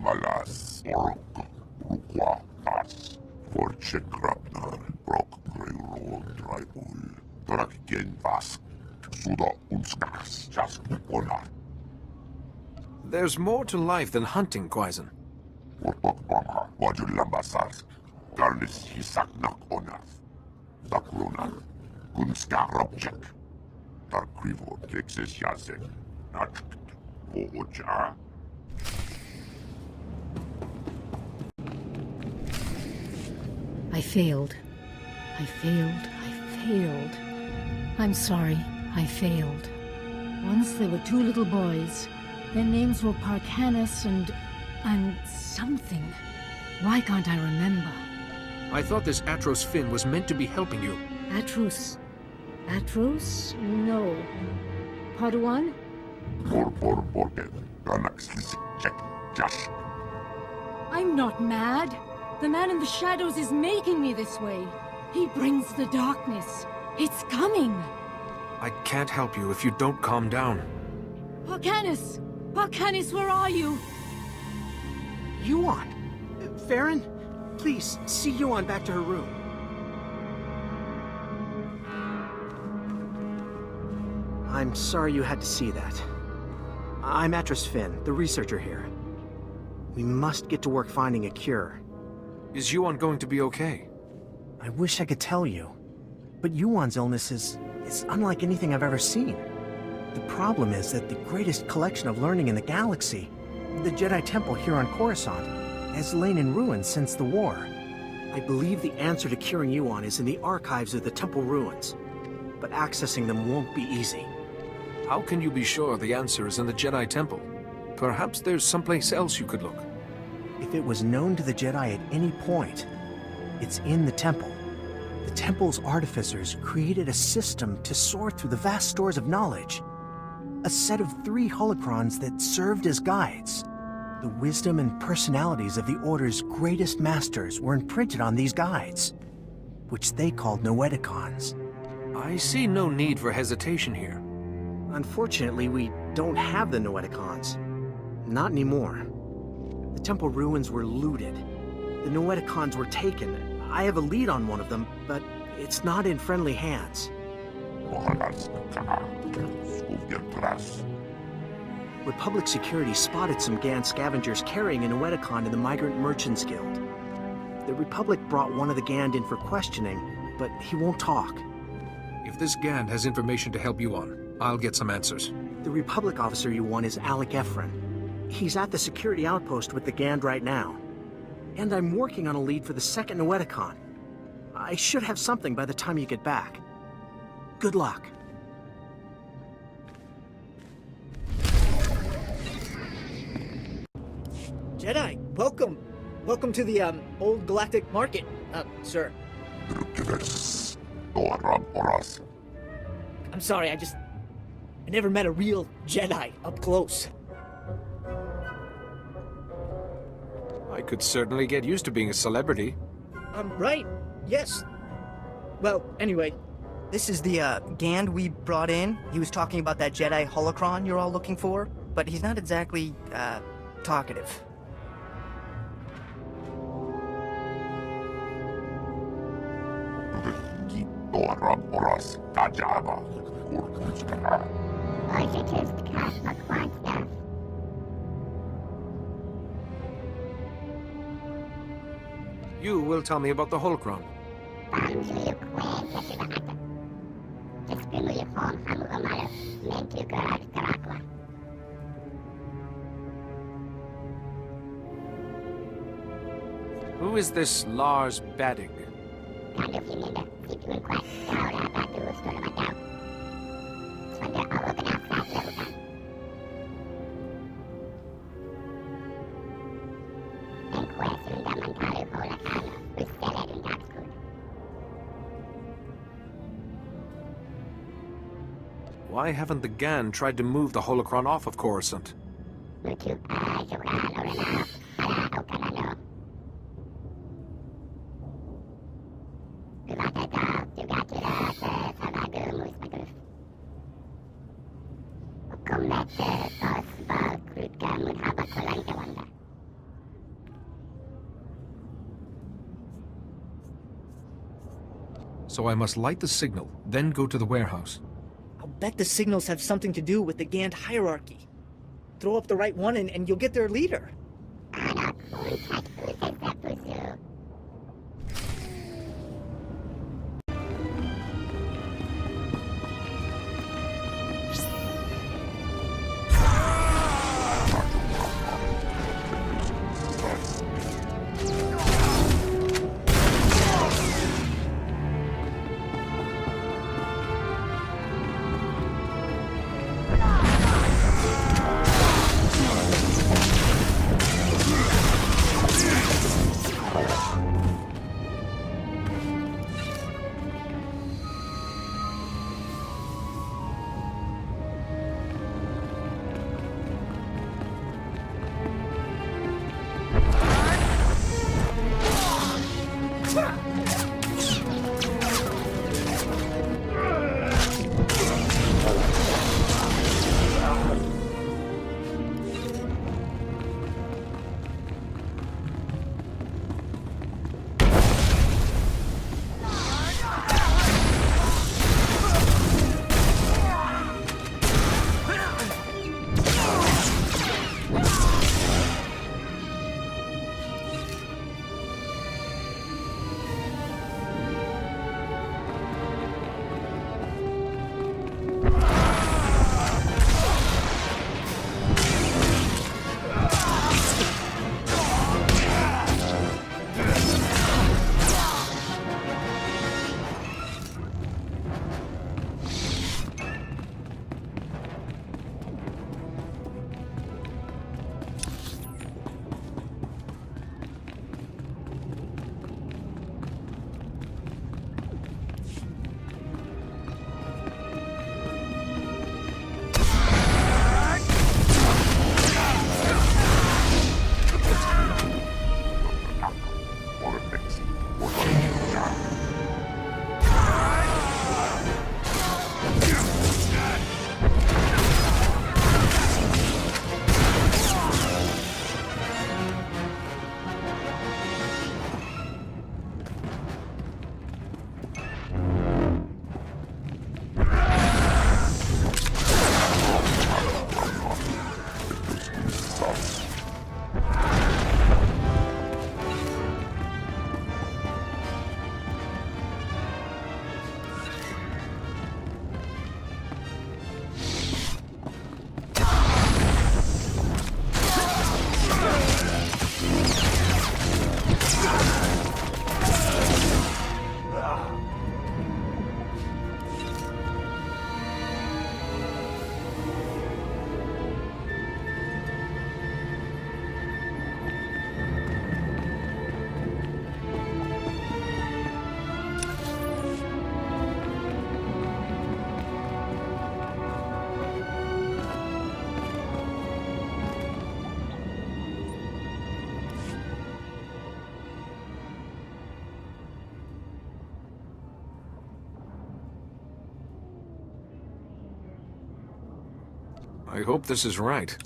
malas ork ruquatas forche grabnar brok greuro draibul trak gen vas suda unskas just onar. There's more to life than hunting, Quaizen. Ortok pama wajulambasas garnis hisaknak onas dakronar gunska robjek Krivo Texas Yasen, not Oja. I failed. I failed. I'm sorry, I failed. Once there were two little boys. Their names were Parkanis and something. Why can't I remember? I thought this Atros Finn was meant to be helping you. Atros? Atros? No. Padawan? I'm not mad. The man in the shadows is making me this way. He brings the darkness. It's coming. I can't help you if you don't calm down. Parkanis! Parkanis, where are you? Yuan! Farron, please, see Yuan back to her room. I'm sorry you had to see that. I'm Atros Finn, the researcher here. We must get to work finding a cure. Is Yuan going to be okay? I wish I could tell you, but Yuan's illness is unlike anything I've ever seen. The problem is that the greatest collection of learning in the galaxy, the Jedi Temple here on Coruscant, has lain in ruins since the war. I believe the answer to curing Yuan is in the archives of the Temple ruins, but accessing them won't be easy. How can you be sure the answer is in the Jedi Temple? Perhaps there's someplace else you could look. If it was known to the Jedi at any point, it's in the Temple. The Temple's artificers created a system to sort through the vast stores of knowledge. A set of 3 holocrons that served as guides. The wisdom and personalities of the Order's greatest masters were imprinted on these guides, which they called Noeticons. I see no need for hesitation here. Unfortunately, we don't have the Noeticons. Not anymore. The Temple ruins were looted. The Noeticons were taken. I have a lead on one of them, but it's not in friendly hands. Republic security spotted some Gan scavengers carrying a Noeticon in the Migrant Merchants Guild. The Republic brought one of the Gand in for questioning, but he won't talk. If this Gand has information to help you on, I'll get some answers. The Republic officer you want is Alec Efron. He's at the security outpost with the Gand right now. And I'm working on a lead for the second Noeticon. I should have something by the time you get back. Good luck. Jedi, welcome. Welcome to the, Old Galactic Market, sir. I'm sorry, I never met a real Jedi up close. I could certainly get used to being a celebrity. Right, yes. Well, anyway. This is the, Gand we brought in. He was talking about that Jedi holocron you're all looking for, but he's not exactly, talkative. You will tell me about the holocron. Who is this Lars Badig? Why haven't the Gan tried to move the holocron off of Coruscant? so I must light the signal, then go to the warehouse. I'll bet the signals have something to do with the Gand hierarchy. Throw up the right one and you'll get their leader. I hope this is right.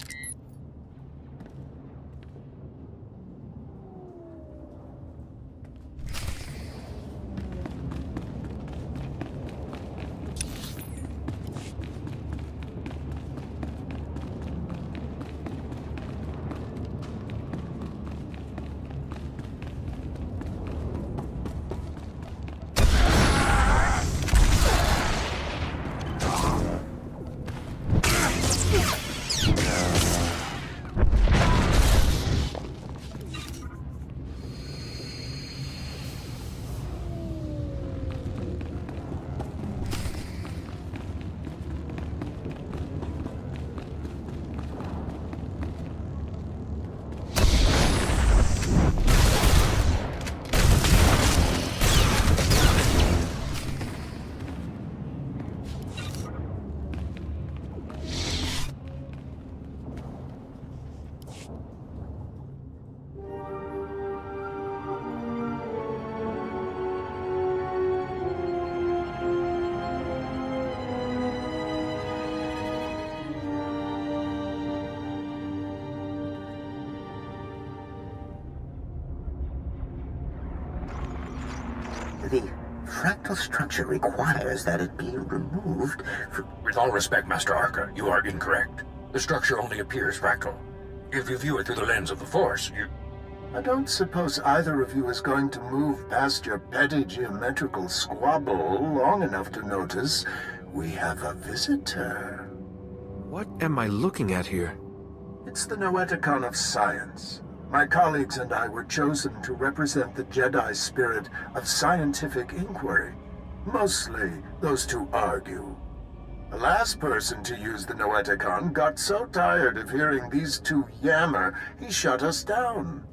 Fractal structure requires that it be removed for... With all respect, Master Arca, you are incorrect. The structure only appears fractal. If you view it through the lens of the Force, you... I don't suppose either of you is going to move past your petty geometrical squabble long enough to notice we have a visitor. What am I looking at here? It's the Noeticon of Science. My colleagues and I were chosen to represent the Jedi spirit of scientific inquiry. Mostly those to argue. The last person to use the Noeticon got so tired of hearing these two yammer, he shut us down.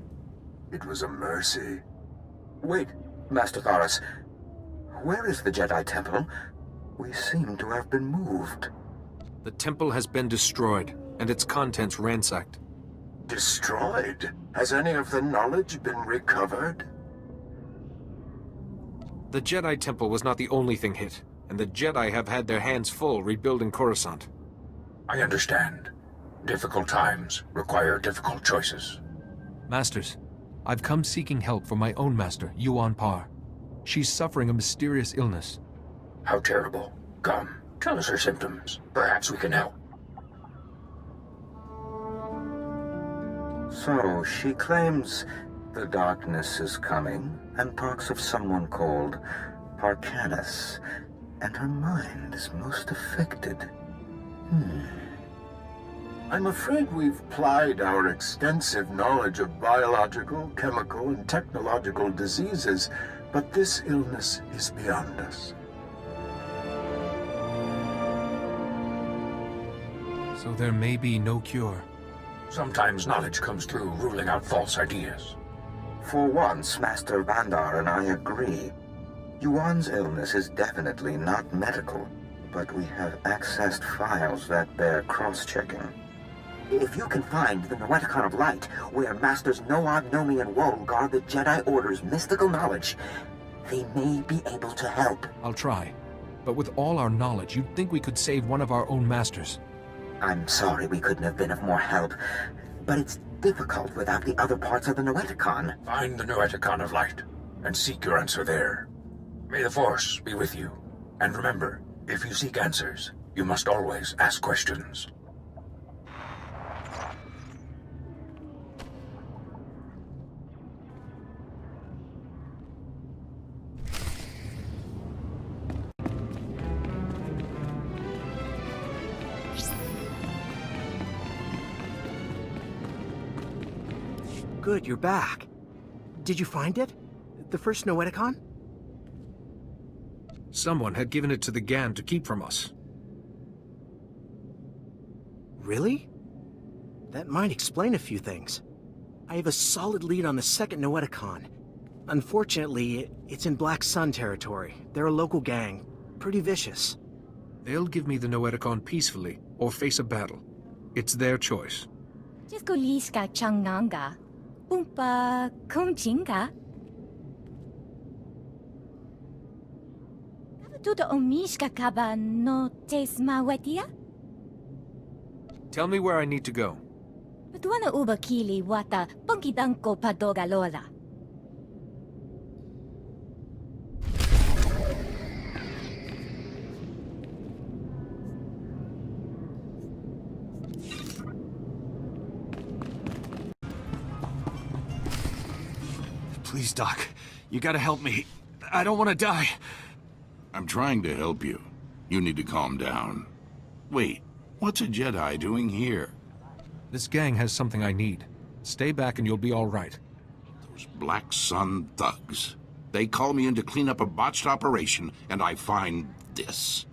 It was a mercy. Wait, Master Thoris. Where is the Jedi Temple? We seem to have been moved. The temple has been destroyed, and its contents ransacked. Destroyed? Has any of the knowledge been recovered? The Jedi Temple was not the only thing hit, and the Jedi have had their hands full rebuilding Coruscant. I understand. Difficult times require difficult choices. Masters, I've come seeking help for my own master, Yuan Par. She's suffering a mysterious illness. How terrible. Come, tell us her symptoms. Perhaps we can help. So, she claims the darkness is coming, and talks of someone called Parcanus, and her mind is most affected. I'm afraid we've plied our extensive knowledge of biological, chemical, and technological diseases, but this illness is beyond us. So there may be no cure. Sometimes knowledge comes through ruling out false ideas. For once, Master Vandar and I agree. Yuan's illness is definitely not medical, but we have accessed files that bear cross-checking. If you can find the Noeticon of Light, where Masters Noad, Nomi, and Woe guard the Jedi Order's mystical knowledge, they may be able to help. I'll try. But with all our knowledge, you'd think we could save one of our own masters. I'm sorry we couldn't have been of more help, but it's difficult without the other parts of the Noeticon. Find the Noeticon of Light, and seek your answer there. May the Force be with you. And remember, if you seek answers, you must always ask questions. Good, you're back. Did you find it? The first Noeticon? Someone had given it to the Gan to keep from us. Really? That might explain a few things. I have a solid lead on the second Noeticon. Unfortunately, it's in Black Sun territory. They're a local gang. Pretty vicious. They'll give me the Noeticon peacefully, or face a battle. It's their choice. Jiskoliska Changnanga. Pumpa Kumchinga. Tudo omishka kaba no tesma wetia? Tell me where I need to go. Patuana uba kili wata pongkidanko padoga lola. Please, Doc. You gotta help me. I don't want to die. I'm trying to help you. You need to calm down. Wait, what's a Jedi doing here? This gang has something I need. Stay back and you'll be all right. Those Black Sun thugs. They call me in to clean up a botched operation, and I find this.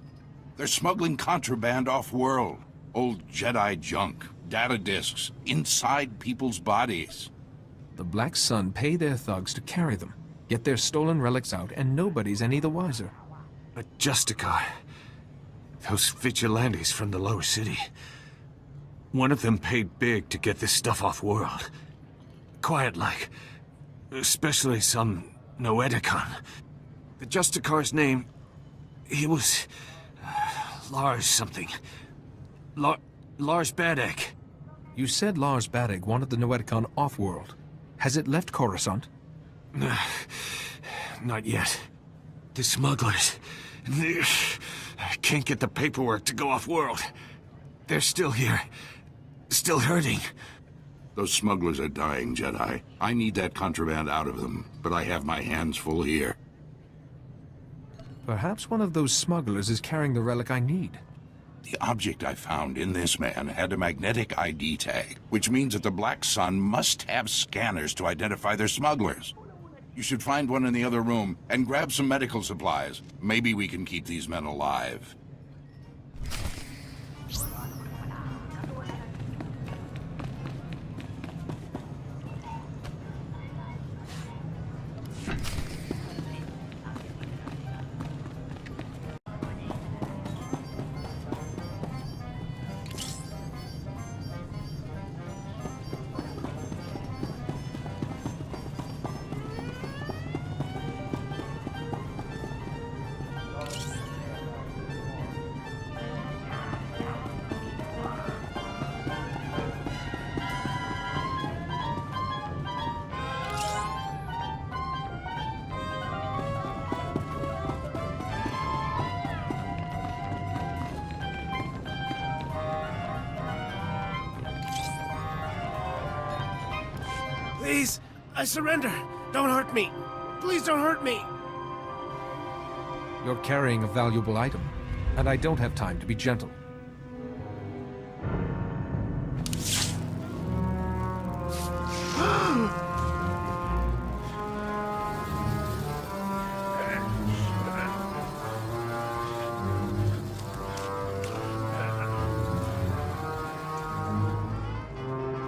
They're smuggling contraband off-world. Old Jedi junk, data discs, inside people's bodies. The Black Sun pay their thugs to carry them, get their stolen relics out, and nobody's any the wiser. But Justicar, those vigilantes from the lower city, one of them paid big to get this stuff off-world. Quiet-like. Especially some Noeticon. The Justicar's name, he was... Lars something. Lars Badek. You said Lars Badek wanted the Noeticon off-world. Has it left Coruscant? Not yet. The smugglers. I can't get the paperwork to go off-world. They're still here. Still hurting. Those smugglers are dying, Jedi. I need that contraband out of them, but I have my hands full here. Perhaps one of those smugglers is carrying the relic I need. The object I found in this man had a magnetic ID tag, which means that the Black Sun must have scanners to identify their smugglers. You should find one in the other room and grab some medical supplies. Maybe we can keep these men alive. Please, I surrender. Don't hurt me. Please don't hurt me. You're carrying a valuable item, and I don't have time to be gentle.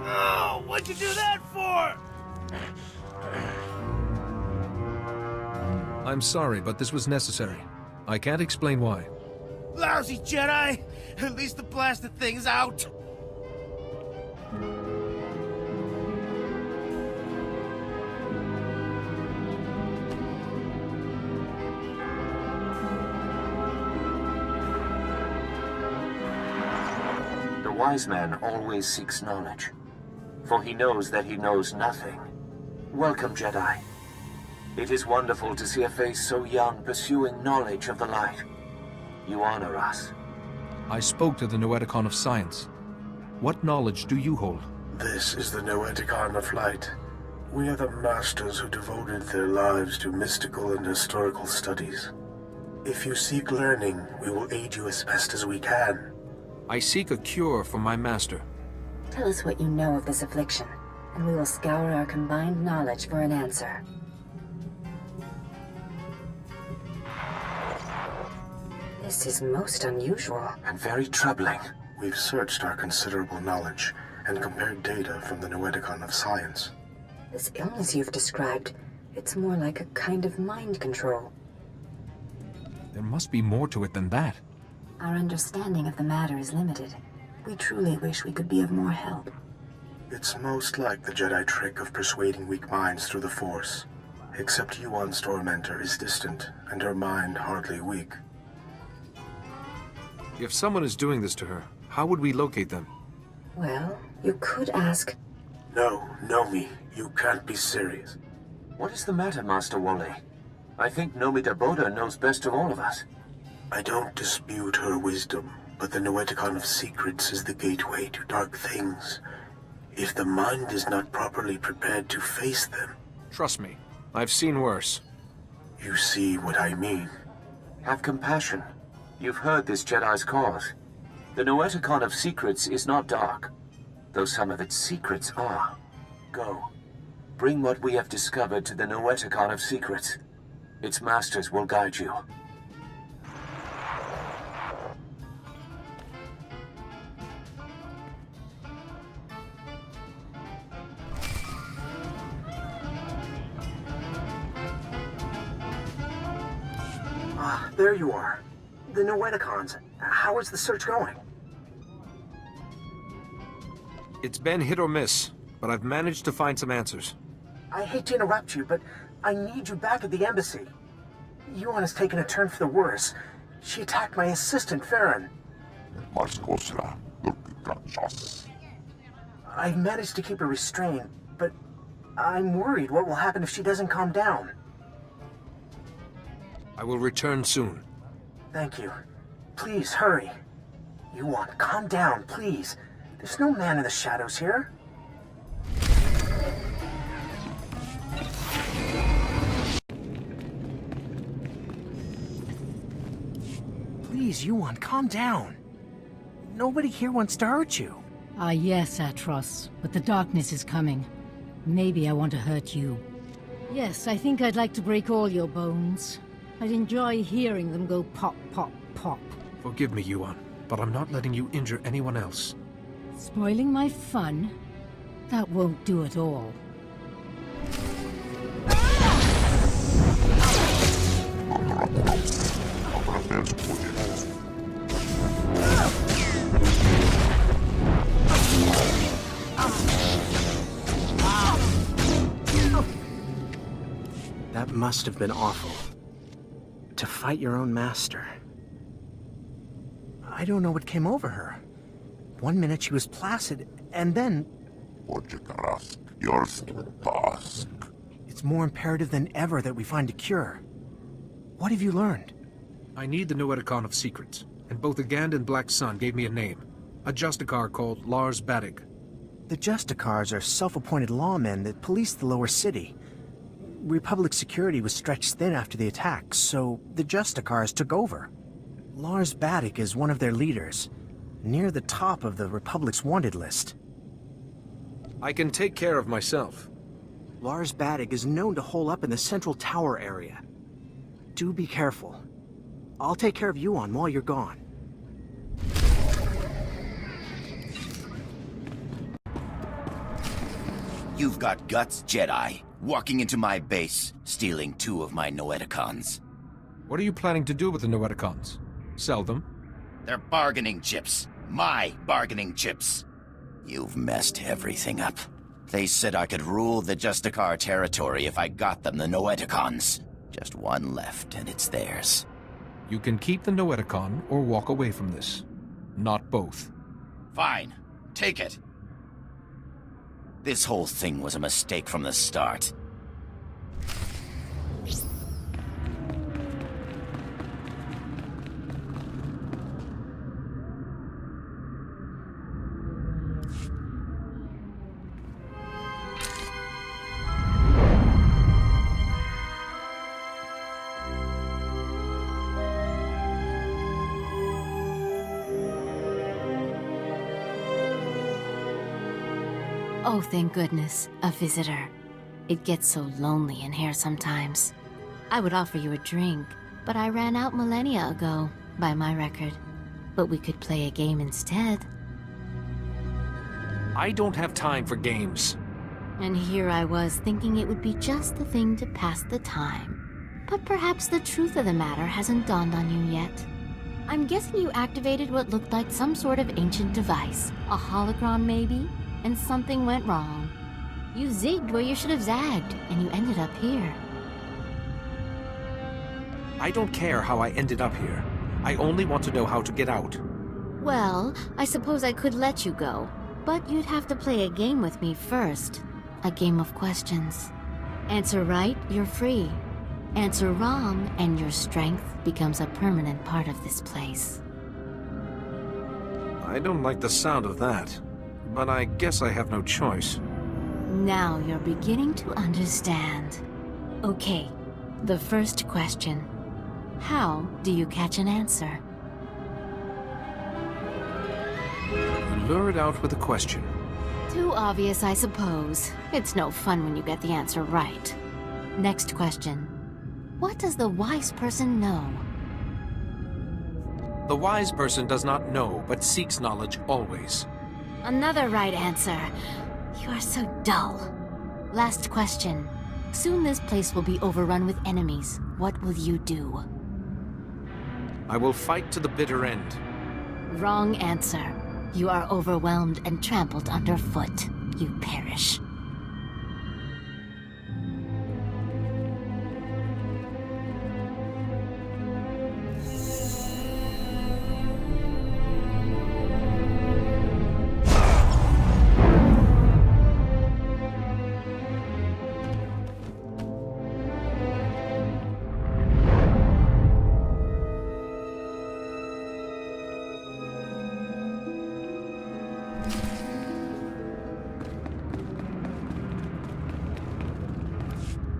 Oh, what'd you do that for? I'm sorry, but this was necessary. I can't explain why. Lousy Jedi! At least the blasted thing's out! The wise man always seeks knowledge, for he knows that he knows nothing. Welcome, Jedi. It is wonderful to see a face so young pursuing knowledge of the light. You honor us. I spoke to the Noeticon of Science. What knowledge do you hold? This is the Noeticon of Light. We are the masters who devoted their lives to mystical and historical studies. If you seek learning, we will aid you as best as we can. I seek a cure for my master. Tell us what you know of this affliction, and we will scour our combined knowledge for an answer. This is most unusual. And very troubling. We've searched our considerable knowledge and compared data from the Noeticon of Science. This illness you've described, it's more like a kind of mind control. There must be more to it than that. Our understanding of the matter is limited. We truly wish we could be of more help. It's most like the Jedi trick of persuading weak minds through the Force. Except Yuan's tormentor is distant, and her mind hardly weak. If someone is doing this to her, how would we locate them? Well, you could ask... No, Nomi, you can't be serious. What is the matter, Master Wally? I think Nomi Daboda knows best of all of us. I don't dispute her wisdom, but the Noeticon of Secrets is the gateway to dark things. If the mind is not properly prepared to face them... Trust me, I've seen worse. You see what I mean. Have compassion. You've heard this Jedi's cause. The Noeticon of Secrets is not dark, though some of its secrets are. Go. Bring what we have discovered to the Noeticon of Secrets. Its masters will guide you. There you are. The Noeticons. How is the search going? It's been hit or miss, but I've managed to find some answers. I hate to interrupt you, but I need you back at the embassy. Yuan has taken a turn for the worse. She attacked my assistant, Farron. I've managed to keep her restrained, but I'm worried what will happen if she doesn't calm down. I will return soon. Thank you. Please, hurry. Yuan, calm down, please. There's no man in the shadows here. Please, Yuan, calm down. Nobody here wants to hurt you. Ah, yes, Atros, but the darkness is coming. Maybe I want to hurt you. Yes, I think I'd like to break all your bones. I'd enjoy hearing them go pop, pop, pop. Forgive me, Yuan, but I'm not letting you injure anyone else. Spoiling my fun? That won't do at all. That must have been awful. To fight your own master. I don't know what came over her. One minute she was placid, and then... It's more imperative than ever that we find a cure. What have you learned? I need the Noeticon of Secrets, and both the Gand and Black Sun gave me a name. A Justicar called Lars Badig. The Justicars are self-appointed lawmen that police the lower city. Republic security was stretched thin after the attack, so the Justicars took over. Lars Badig is one of their leaders, near the top of the Republic's wanted list. I can take care of myself. Lars Badig is known to hole up in the central tower area. Do be careful. I'll take care of Yuan while you're gone. You've got guts, Jedi. Walking into my base, stealing 2 of my Noeticons. What are you planning to do with the Noeticons? Sell them? They're bargaining chips. My bargaining chips. You've messed everything up. They said I could rule the Justicar territory if I got them the Noeticons. Just one left, and it's theirs. You can keep the Noeticon or walk away from this. Not both. Fine. Take it. This whole thing was a mistake from the start. Oh, thank goodness, a visitor. It gets so lonely in here sometimes. I would offer you a drink, but I ran out millennia ago, by my record. But we could play a game instead. I don't have time for games. And here I was thinking it would be just the thing to pass the time. But perhaps the truth of the matter hasn't dawned on you yet. I'm guessing you activated what looked like some sort of ancient device. A holocron, maybe? And something went wrong. You zigged where you should have zagged, and you ended up here. I don't care how I ended up here. I only want to know how to get out. Well, I suppose I could let you go, but you'd have to play a game with me first. A game of questions. Answer right, you're free. Answer wrong, and your strength becomes a permanent part of this place. I don't like the sound of that, but I guess I have no choice. Now you're beginning to understand. Okay, the first question. How do you catch an answer? You lure it out with a question. Too obvious, I suppose. It's no fun when you get the answer right. Next question. What does the wise person know? The wise person does not know, but seeks knowledge always. Another right answer. You are so dull. Last question. Soon this place will be overrun with enemies. What will you do? I will fight to the bitter end. Wrong answer. You are overwhelmed and trampled underfoot. You perish.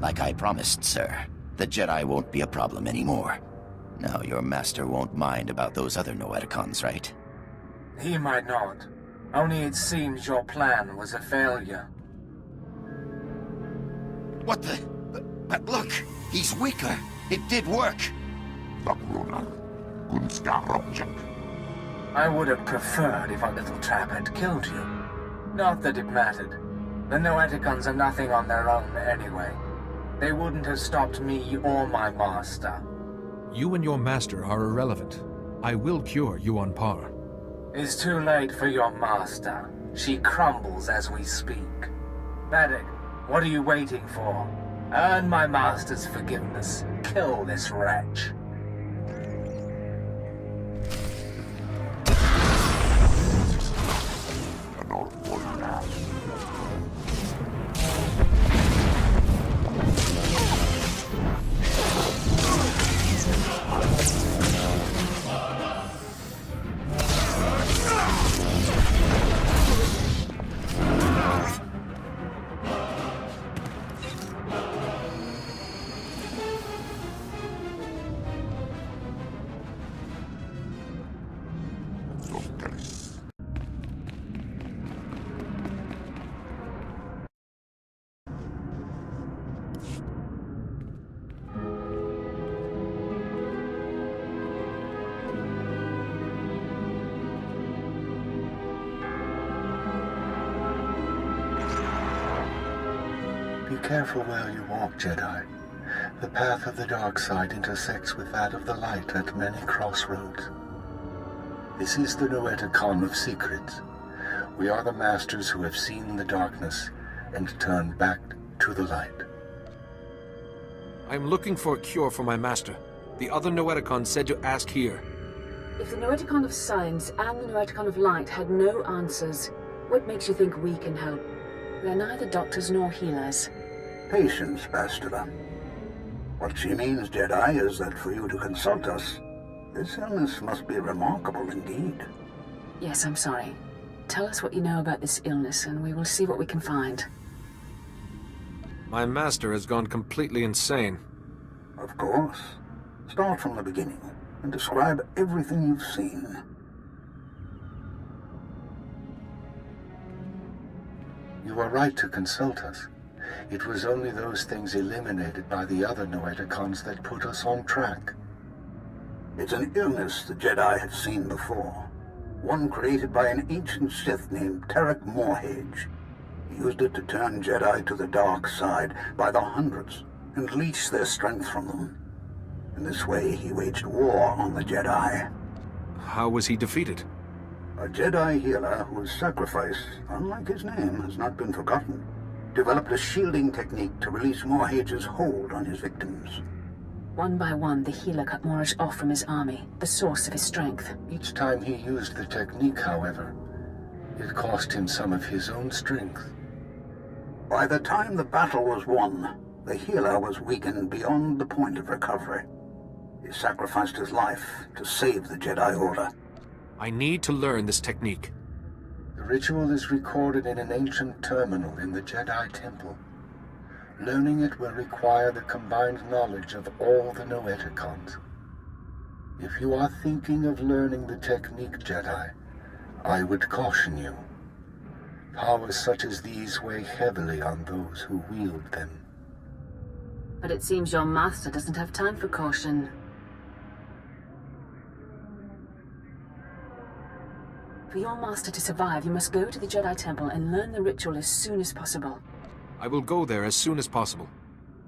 Like I promised, sir, the Jedi won't be a problem anymore. Now your master won't mind about those other Noeticons, right? He might not. Only it seems your plan was a failure. What the? But look! He's weaker! It did work! I would have preferred if our little trap had killed you. Not that it mattered. The Noeticons are nothing on their own anyway. They wouldn't have stopped me or my master. You and your master are irrelevant. I will cure Yuan Par. It's too late for your master. She crumbles as we speak. Medic, what are you waiting for? Earn my master's forgiveness. Kill this wretch. Be careful where you walk, Jedi. The path of the dark side intersects with that of the light at many crossroads. This is the Noeticon of Secrets. We are the masters who have seen the darkness and turned back to the light. I'm looking for a cure for my master. The other Noeticon said to ask here. If the Noeticon of Science and the Noeticon of Light had no answers, what makes you think we can help? They're neither doctors nor healers. Patience, Bastila. What she means, Jedi, is that for you to consult us, this illness must be remarkable indeed. Yes, I'm sorry. Tell us what you know about this illness, and we will see what we can find. My master has gone completely insane. Of course. Start from the beginning, and describe everything you've seen. You are right to consult us. It was only those things eliminated by the other Noeticons that put us on track. It's an illness the Jedi have seen before. One created by an ancient Sith named Tarek Morhage. He used it to turn Jedi to the dark side by the hundreds and leech their strength from them. In this way, he waged war on the Jedi. How was he defeated? A Jedi healer whose sacrifice, unlike his name, has not been forgotten, developed a shielding technique to release Morhage's hold on his victims. One by one, the healer cut Morage off from his army, the source of his strength. Each time he used the technique, however, it cost him some of his own strength. By the time the battle was won, the healer was weakened beyond the point of recovery. He sacrificed his life to save the Jedi Order. I need to learn this technique. The ritual is recorded in an ancient terminal in the Jedi Temple. Learning it will require the combined knowledge of all the Noeticons. If you are thinking of learning the technique, Jedi, I would caution you. Powers such as these weigh heavily on those who wield them. But it seems your master doesn't have time for caution. For your master to survive, you must go to the Jedi Temple and learn the ritual as soon as possible. I will go there as soon as possible.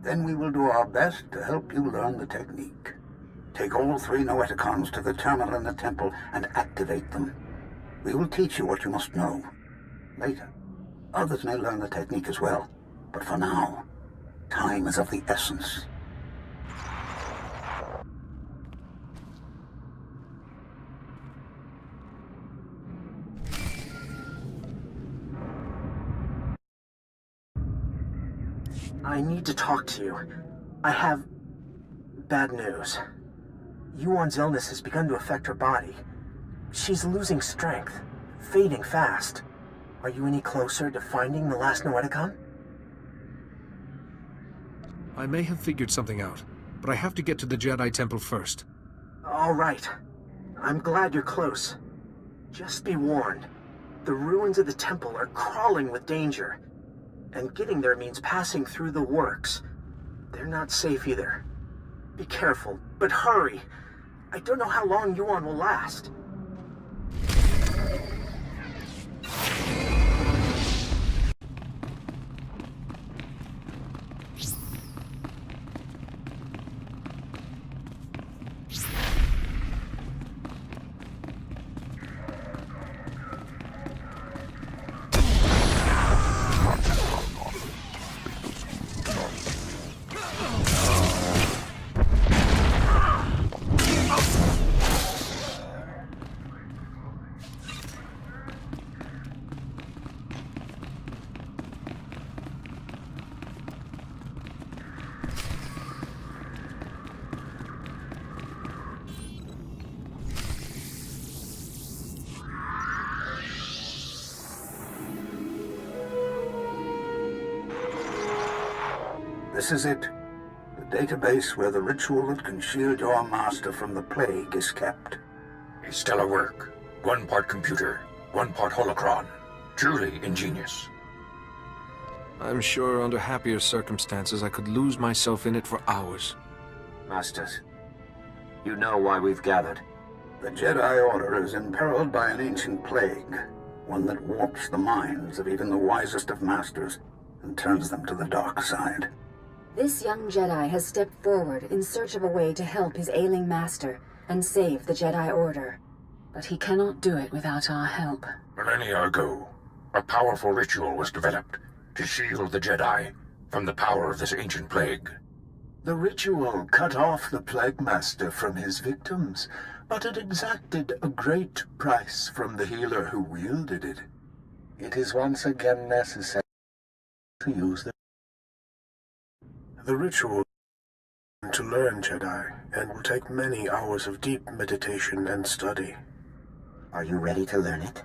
Then we will do our best to help you learn the technique. Take all 3 Noeticons to the terminal in the temple and activate them. We will teach you what you must know. Later, others may learn the technique as well. But for now, time is of the essence. I need to talk to you. I have bad news. Yuan's illness has begun to affect her body. She's losing strength, fading fast. Are you any closer to finding the last Noeticon? I may have figured something out, but I have to get to the Jedi Temple first. All right. I'm glad you're close. Just be warned. The ruins of the temple are crawling with danger. And getting there means passing through the works. They're not safe either. Be careful, but hurry. I don't know how long Yuan will last. This is it. The database where the ritual that can shield your master from the plague is kept. A stellar work. 1 part computer, 1 part holocron. Truly ingenious. I'm sure under happier circumstances I could lose myself in it for hours. Masters, you know why we've gathered. The Jedi Order is imperiled by an ancient plague, one that warps the minds of even the wisest of masters and turns them to the dark side. This young Jedi has stepped forward in search of a way to help his ailing master and save the Jedi Order. But he cannot do it without our help. Millennia ago, a powerful ritual was developed to shield the Jedi from the power of this ancient plague. The ritual cut off the Plague Master from his victims, but it exacted a great price from the healer who wielded it. It is once again necessary to use the ritual to learn Jedi, and will take many hours of deep meditation and study. Are you ready to learn it?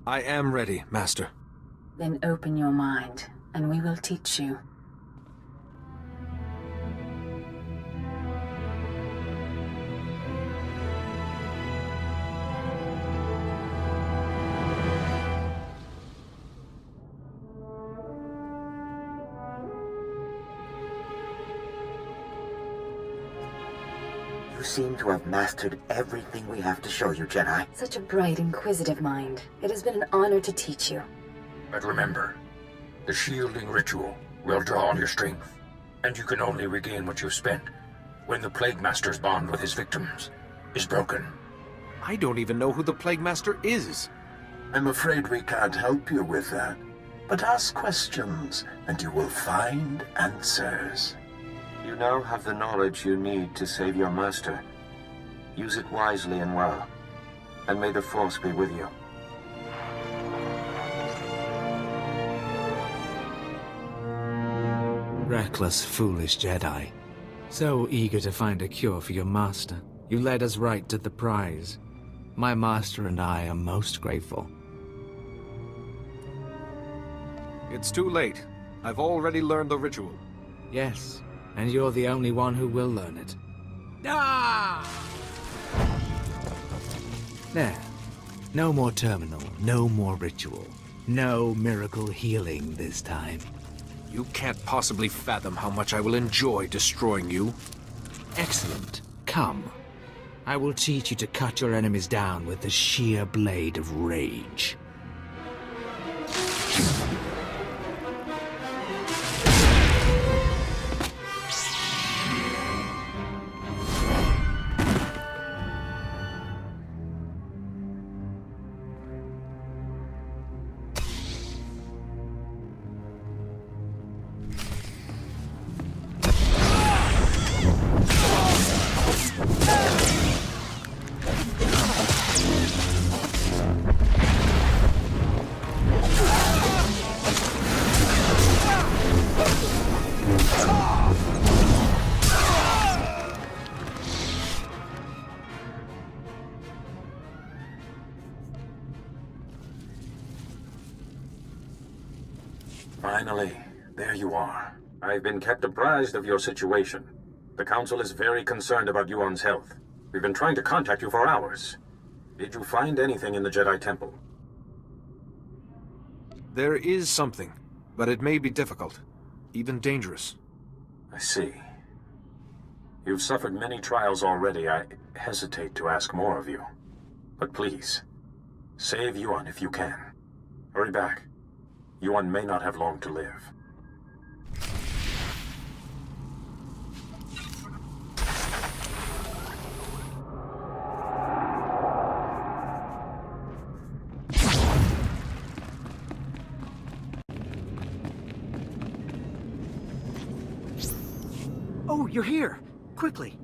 I am ready, Master. Then open your mind, and we will teach you. You seem to have mastered everything we have to show you, Jedi. Such a bright, inquisitive mind. It has been an honor to teach you. But remember, the shielding ritual will draw on your strength, and you can only regain what you've spent when the Plague Master's bond with his victims is broken. I don't even know who the Plague Master is. I'm afraid we can't help you with that. But ask questions, and you will find answers. You now have the knowledge you need to save your master. Use it wisely and well, and may the Force be with you. Reckless, foolish Jedi. So eager to find a cure for your master, you led us right to the prize. My master and I are most grateful. It's too late. I've already learned the ritual. Yes, and you're the only one who will learn it. Ah! There. No more terminal, no more ritual. No miracle healing this time. You can't possibly fathom how much I will enjoy destroying you. Excellent. Come. I will teach you to cut your enemies down with the sheer blade of rage. Finally, there you are. I've been kept apprised of your situation. The Council is very concerned about Yuan's health. We've been trying to contact you for hours. Did you find anything in the Jedi Temple? There is something, but it may be difficult, even dangerous. I see. You've suffered many trials already. I hesitate to ask more of you. But please, save Yuan if you can. Hurry back. Yuan may not have long to live. Oh, you're here! Quickly!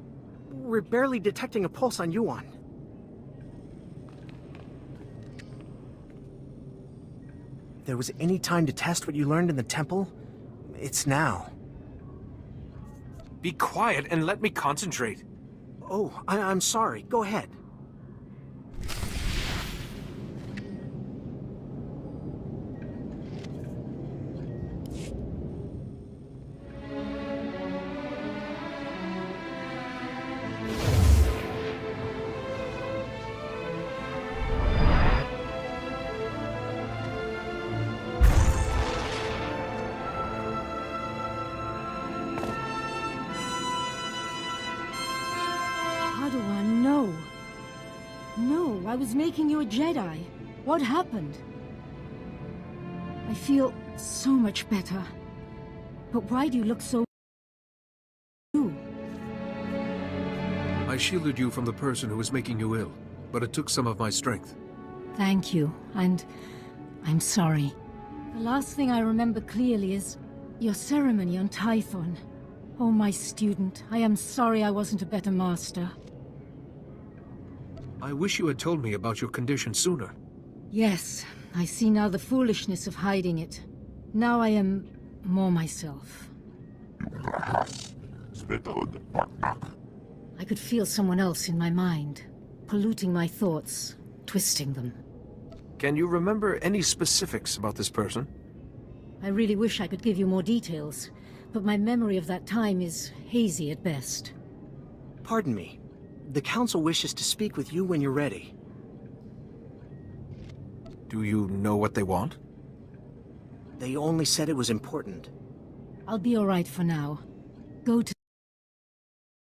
We're barely detecting a pulse on Yuan. If there was any time to test what you learned in the temple, it's now. Be quiet and let me concentrate. Oh, I'm sorry. Go ahead. I was making you a Jedi. What happened? I feel so much better. But why do you look so... I shielded you from the person who was making you ill, but it took some of my strength. Thank you, and I'm sorry. The last thing I remember clearly is your ceremony on Tython. Oh, my student, I am sorry I wasn't a better master. I wish you had told me about your condition sooner. Yes, I see now the foolishness of hiding it. Now I am more myself. I could feel someone else in my mind, polluting my thoughts, twisting them. Can you remember any specifics about this person? I really wish I could give you more details, but my memory of that time is hazy at best. Pardon me. The Council wishes to speak with you when you're ready. Do you know what they want? They only said it was important. I'll be all right for now. Go to...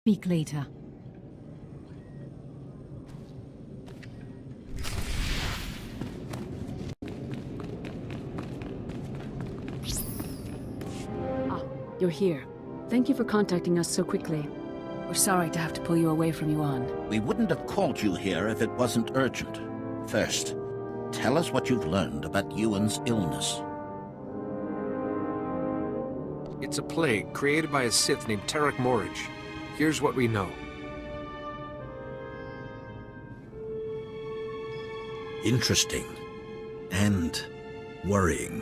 speak later. Ah, you're here. Thank you for contacting us so quickly. We're sorry to have to pull you away from Yuan. We wouldn't have called you here if it wasn't urgent. First, tell us what you've learned about Yuan's illness. It's a plague created by a Sith named Tarek Morridge. Here's what we know. Interesting. And worrying.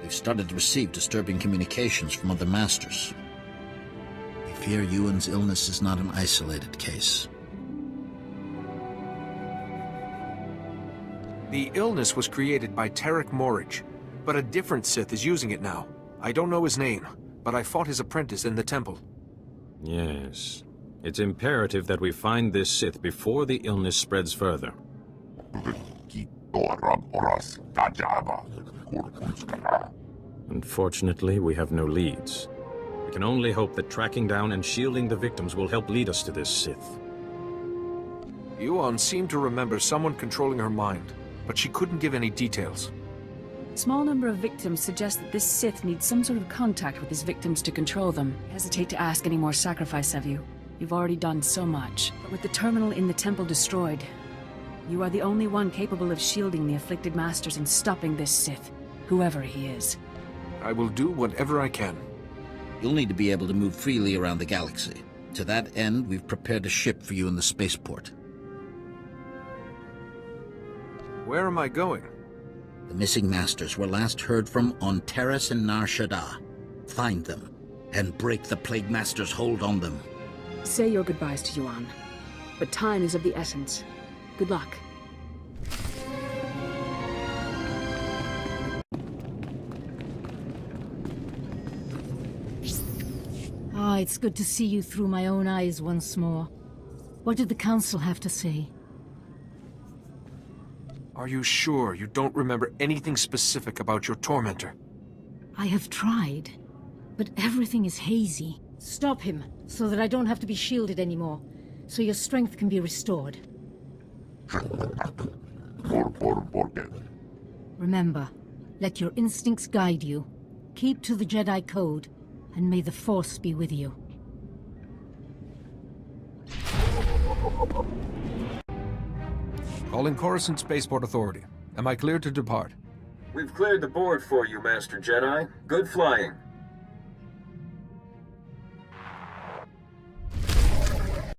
We've started to receive disturbing communications from other masters. We fear Yuan's illness is not an isolated case. The illness was created by Tarek Morridge, but a different Sith is using it now. I don't know his name, but I fought his apprentice in the temple. Yes. It's imperative that we find this Sith before the illness spreads further. Unfortunately, we have no leads. We can only hope that tracking down and shielding the victims will help lead us to this Sith. Yuan seemed to remember someone controlling her mind, but she couldn't give any details. Small number of victims suggest that this Sith needs some sort of contact with his victims to control them. I hesitate to ask any more sacrifice of you. You've already done so much. But with the terminal in the temple destroyed, you are the only one capable of shielding the afflicted masters and stopping this Sith, whoever he is. I will do whatever I can. You'll need to be able to move freely around the galaxy. To that end, we've prepared a ship for you in the spaceport. Where am I going? The missing masters were last heard from on Terrace and Nar Shaddaa. Find them, and break the Plague Master's hold on them. Say your goodbyes to Yuan. But time is of the essence. Good luck. it's good to see you through my own eyes once more. What did the Council have to say? Are you sure you don't remember anything specific about your tormentor? I have tried, but everything is hazy. Stop him, so that I don't have to be shielded anymore, so your strength can be restored. Remember, let your instincts guide you. Keep to the Jedi Code, and may the Force be with you. Calling Coruscant Spaceport Authority. Am I cleared to depart? We've cleared the board for you, Master Jedi. Good flying.